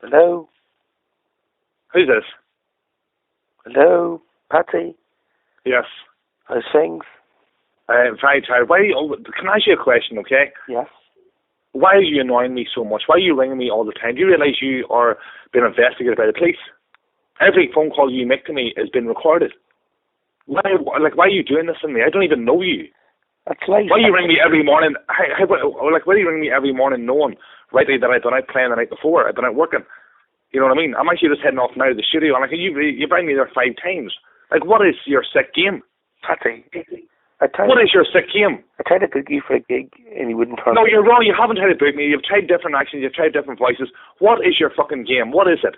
Hello? Who's this? Hello? Patsy? Yes. How's things? Very tired. Can I ask you a question, okay? Yes. Why are you annoying me so much? Why are you ringing me all the time? Do you realise you are being investigated by the police? Every phone call you make to me has been recorded. Why are you doing this to me? I don't even know you. That's life. Why you ring me every morning? Why do you ring me every morning knowing rightly that I've been out playing the night before? I've been out working. You know what I mean? I'm actually just heading off now to the studio, and you bring me there 5 times. Like, what is your sick game? Patsy, what is your sick game? I tried to book you for a gig, and you wouldn't turn. No, you're wrong. You haven't tried to book me. You've tried different actions. You've tried different voices. What is your fucking game? What is it?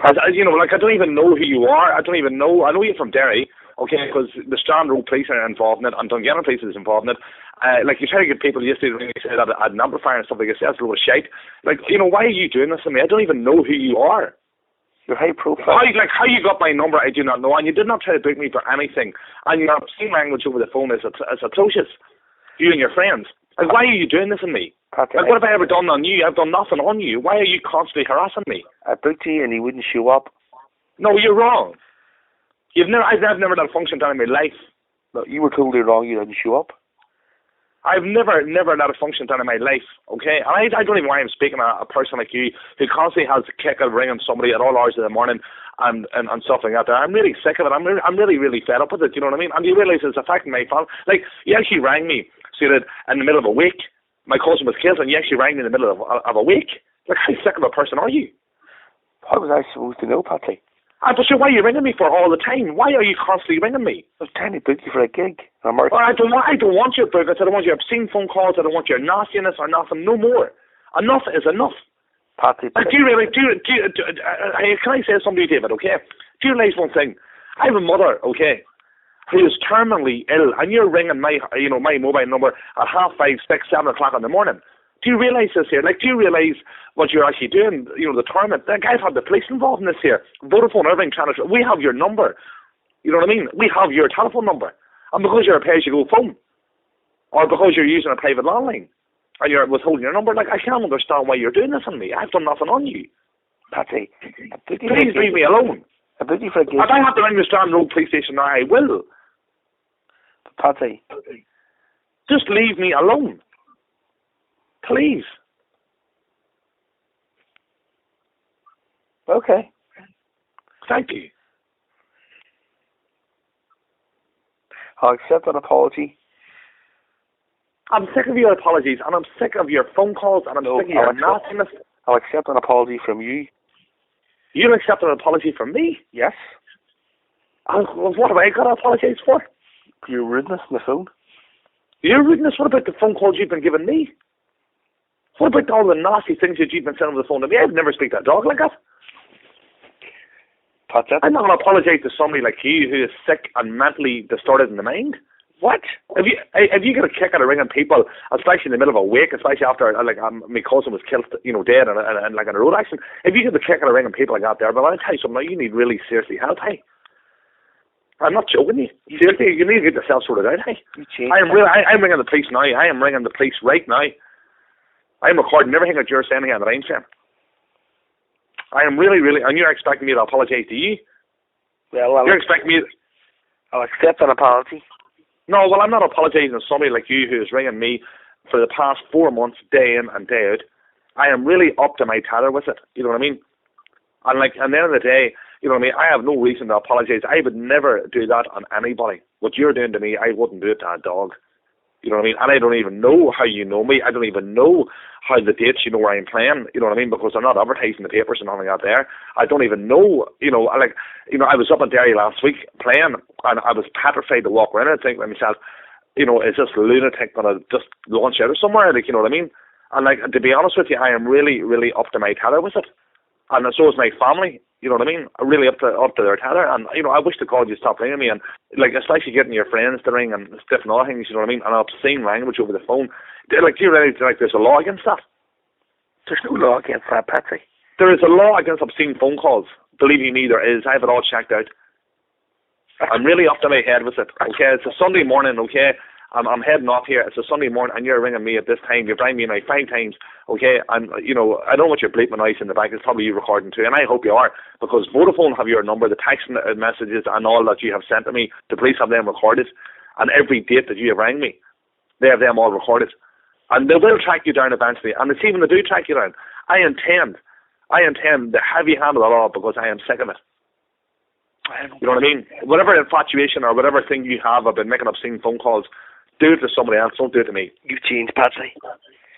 I don't even know who you are. I don't even know. I know you're from Derry, okay, because the Strand Road police are involved in it, and Dungannon police is involved in it. You try to get people yesterday when you say that I had an amplifier and stuff like that. That's a load of shite. Why are you doing this to me? I don't even know who you are. You're high profile. How you got my number, I do not know, and you did not try to book me for anything. And your obscene language over the phone is atrocious. You and your friends. Why are you doing this to me? Patsy, what have I ever done on you? I've done nothing on you. Why are you constantly harassing me? I booked you and you wouldn't show up. No, you're wrong. I've never done a function down in my life. No, you were totally wrong. You didn't show up. I've never had a function done in my life, okay? And I don't even know why I'm speaking to a person like you who constantly has the kick of ringing somebody at all hours of the morning and stuff like that. I'm really sick of it. I'm really, really fed up with it, you know what I mean? And you realise it's affecting my family. You actually rang me, so that in the middle of a week, my cousin was killed, and you actually rang me in the middle of a week. How sick of a person are you? How was I supposed to know, Patsy? But sure, why are you ringing me for all the time? Why are you constantly ringing me? I was trying to book you for a gig. I don't want your bookings. I don't want your obscene phone calls. I don't want your nastiness or nothing. No more. Enough is enough. Patsy, can I say something to you, David, okay? Do you realise one thing? I have a mother, okay, who is terminally ill, and you're ringing my mobile number at 5:30, 6, 7 o'clock in the morning. Do you realise this here? Do you realise what you're actually doing? The tournament. I've had the police involved in this here. Vodafone, everything, we have your number. You know what I mean? We have your telephone number. And because you're a pay-as-you-go phone, or because you're using a private landline, and you're withholding your number, I can't understand why you're doing this on me. I've done nothing on you. Patsy, please leave me alone. I booked you for a gig. If I have to ring the Strand Road police station now, I will. Patsy, just leave me alone. Please. Okay. Thank you. I'll accept an apology. I'm sick of your apologies, and I'm sick of your phone calls, and I'm sick of your nastiness. I'll accept an apology from you. You'll accept an apology from me? Yes. What have I got to apologise for? Your rudeness on the phone. Your rudeness? What about the phone calls you've been giving me? What about all the nasty things that you've been sending on the phone to me? I've never speak to a dog like that. I'm not going to apologise to somebody like you who is sick and mentally distorted in the mind. What? If you get a kick out of ringing people, especially in the middle of a week, especially after my cousin was killed, dead in a road accident, if you get the kick out of ringing people like that there, but I'll tell you something, you need really seriously help, hey. I'm not joking you. Seriously, you need to get yourself sorted out, hey. I'm ringing the police now. I am ringing the police right now. I'm recording everything that you're saying here that I'm saying. I am really, and you're expecting me to apologise to you? Well, you're expecting me to... I'll accept an apology. No, well, I'm not apologising to somebody like you who is ringing me for the past 4 months, day in and day out. I am really up to my tether with it. You know what I mean? And at the end of the day, you know what I mean? I have no reason to apologise. I would never do that on anybody. What you're doing to me, I wouldn't do it to a dog. You know what I mean? And I don't even know how you know me. I don't even know how the dates you know where I'm playing. You know what I mean? Because I'm not advertising the papers and nothing out there. I don't even know. I was up in Derry last week playing, and I was petrified to walk around and think to myself, is this lunatic going to just launch out of somewhere? You know what I mean? And to be honest with you, I am really, really up to my tether with it. And so is my family. You know what I mean? Really up to their tether. And I wish to God you'd stop ringing me, and especially getting your friends to ring and different other things. You know what I mean? And obscene language over the phone. Do you realize there's a law against that? There's no law against that, Patsy. There is a law against obscene phone calls. Believe you me, there is. I have it all checked out. I'm really up to my head with it. Okay, it's a Sunday morning. Okay, I'm heading off here. It's a Sunday morning, and you're ringing me at this time. You've rang me like 5 times, okay? And, you know, I don't want your bleeping noise in the back. It's probably you recording too, and I hope you are, because Vodafone have your number, the text messages and all that you have sent to me. The police have them recorded, and every date that you have rang me, they have them all recorded. And they will track you down eventually. And it's even they do track you down. I intend the heavy hand of the law because I am sick of it. You know what I mean? Whatever infatuation or whatever thing you have about making obscene phone calls, do it to somebody else. Don't do it to me. You've changed, Patsy.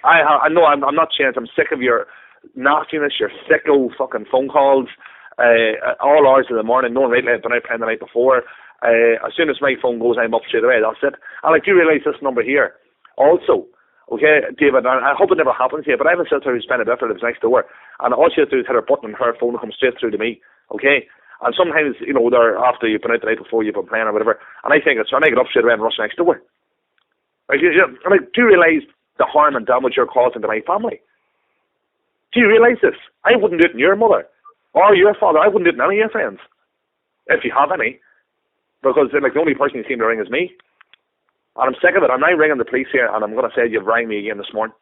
I know I'm not changed. I'm sick of your nastiness, your sicko fucking phone calls, all hours of the morning. No one right late, but I playing the night before. As soon as my phone goes, I'm up straight away. That's it. And I do realise this number here. Also, okay, David, I hope it never happens here, but I have a sister who's spent a bit for lives next door, and all she has to do is hit her button and her phone will come straight through to me, okay? And sometimes, you know, they're after you've been out the night before, you've been playing or whatever, and I think it's trying to get up straight away and rush next door. Like, do you realise the harm and damage you're causing to my family? Do you realise this? I wouldn't do it in your mother or your father. I wouldn't do it in any of your friends, if you have any, because like the only person you seem to ring is me. And I'm sick of it. I'm now ringing the police here, and I'm going to say you've rang me again this morning.